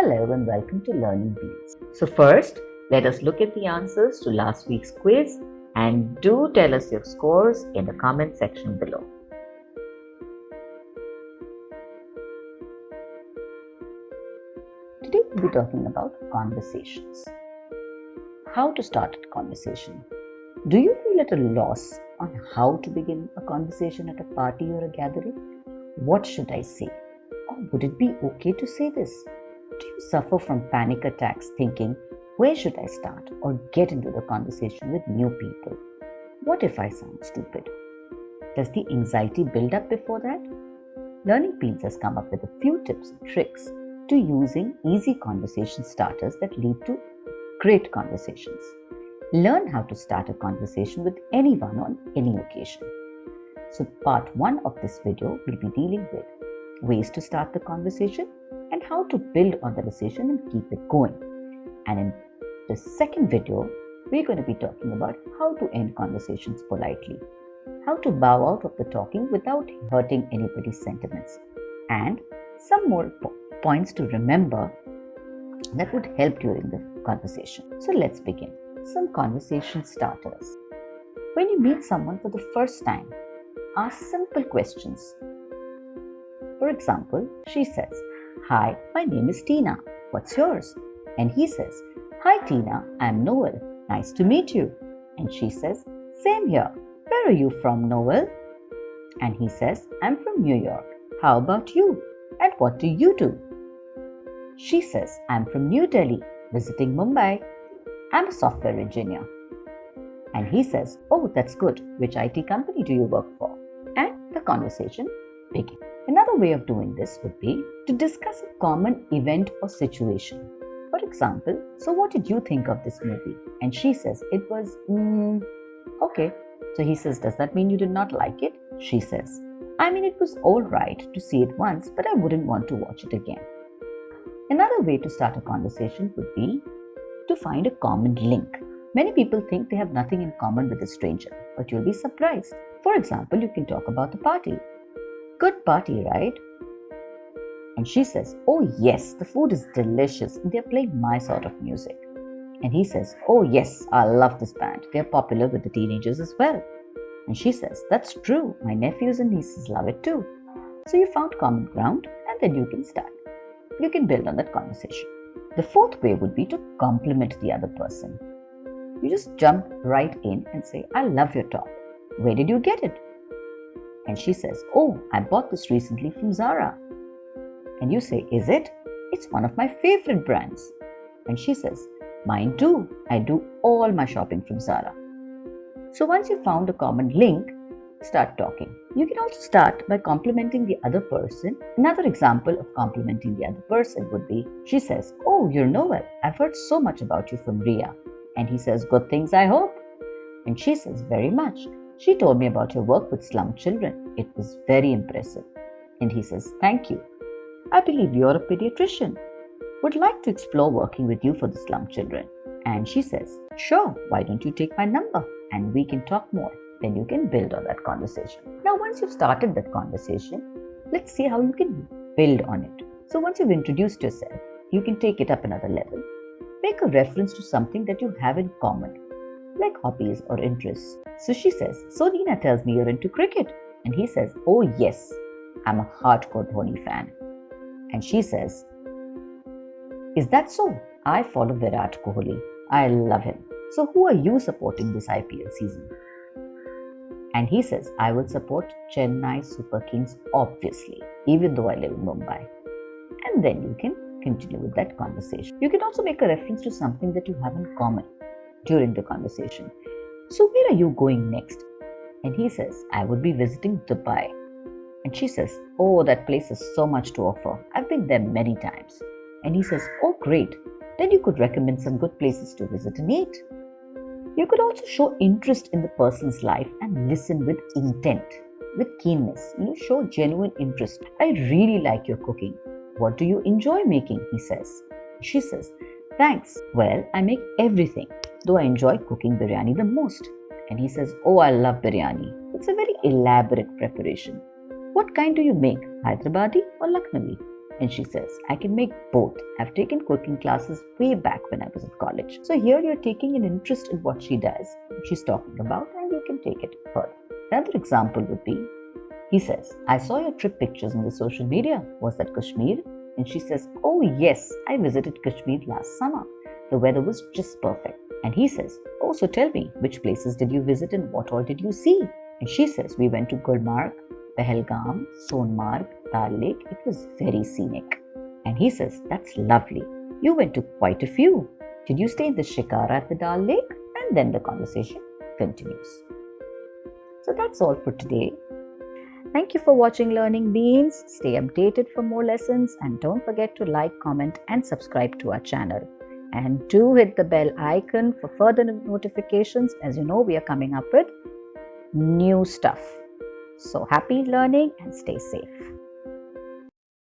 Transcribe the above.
Hello and welcome to Learning Beats. So first, let us look at the answers to last week's quiz and do tell us your scores in the comment section below. Today we'll be talking about conversations. How to start a conversation. Do you feel at a loss on how to begin a conversation at a party or a gathering? What should I say? Or would it be okay to say this? Do you suffer from panic attacks thinking, where should I start or get into the conversation with new people? What if I sound stupid? Does the anxiety build up before that? Learning Beans has come up with a few tips and tricks to using easy conversation starters that lead to great conversations. Learn how to start a conversation with anyone on any occasion. So part 1 of this video will be dealing with ways to start the conversation and how to build on the conversation and keep it going. And in the second video, we're going to be talking about how to end conversations politely, how to bow out of the talking without hurting anybody's sentiments, and some more points to remember that would help during the conversation. So let's begin. Some conversation starters. When you meet someone for the first time, ask simple questions. For example, she says, "Hi, my name is Tina. What's yours?" And he says, "Hi Tina, I'm Noel. Nice to meet you." And she says, "Same here. Where are you from, Noel?" And he says, "I'm from New York. How about you? And what do you do?" She says, "I'm from New Delhi, visiting Mumbai. I'm a software engineer." And he says, "Oh, that's good. Which IT company do you work for?" And the conversation begins. Another way of doing this would be to discuss a common event or situation. For example, "So what did you think of this movie?" And she says, "It was, okay." So he says, "Does that mean you did not like it?" She says, "I mean, it was all right to see it once, but I wouldn't want to watch it again." Another way to start a conversation would be to find a common link. Many people think they have nothing in common with a stranger, but you'll be surprised. For example, you can talk about the party. "Good party, right?" And she says, "Oh yes, the food is delicious and they're playing my sort of music." And he says, "Oh yes, I love this band. They're popular with the teenagers as well." And she says, "That's true. My nephews and nieces love it too." So you found common ground and then you can start. You can build on that conversation. The fourth way would be to compliment the other person. You just jump right in and say, "I love your top. Where did you get it?" And she says, "Oh, I bought this recently from Zara." And you say, "Is it? It's one of my favorite brands." And she says, "Mine too. I do all my shopping from Zara." So once you've found a common link, start talking. You can also start by complimenting the other person. Another example of complimenting the other person would be, she says, "Oh, you're Noel. I've heard so much about you from Ria." And he says, "Good things, I hope." And she says, "Very much. She told me about your work with slum children. It was very impressive." And he says, "Thank you. I believe you're a pediatrician. Would like to explore working with you for the slum children." And she says, "Sure, why don't you take my number and we can talk more." Then you can build on that conversation. Now, once you've started that conversation, let's see how you can build on it. So once you've introduced yourself, you can take it up another level. Make a reference to something that you have in common, like hobbies or interests. So she says, "So Nina tells me you're into cricket." And he says, "Oh yes, I'm a hardcore Dhoni fan." And she says, "Is that so? I follow Virat Kohli. I love him. So who are you supporting this IPL season?" And he says, "I will support Chennai Super Kings, obviously, even though I live in Mumbai." And then you can continue with that conversation. You can also make a reference to something that you have in common during the conversation. "So where are you going next?" And he says, "I would be visiting Dubai." And she says, "Oh, that place has so much to offer. I've been there many times." And he says, "Oh, great. Then you could recommend some good places to visit and eat." You could also show interest in the person's life and listen with intent, with keenness. You show genuine interest. "I really like your cooking. What do you enjoy making?" he says. She says, "Thanks. Well, I make everything, though I enjoy cooking biryani the most." And he says, "Oh, I love biryani. It's a very elaborate preparation. What kind do you make, Hyderabadi or Lucknowi?" And she says, I can make both. I've taken cooking classes way back when I was in college. So here you're taking an interest in what she does, she's talking about, and you can take it further. Another example would be, he says, I saw your trip pictures on the social media. Was that Kashmir? And she says, oh yes, I visited Kashmir last summer. The weather was just perfect. And he says, oh, so tell me, which places did you visit and what all did you see? And she says, we went to Gulmarg, Pahalgam, Sonmarg, Dal Lake. It was very scenic. And he says, that's lovely. You went to quite a few. Did you stay in the Shikara at the Dal Lake? And then the conversation continues. So that's all for today. Thank you for watching Learning Beans. Stay updated for more lessons and don't forget to like, comment and subscribe to our channel. And do hit the bell icon for further notifications. As you know, we are coming up with new stuff. So happy learning and stay safe.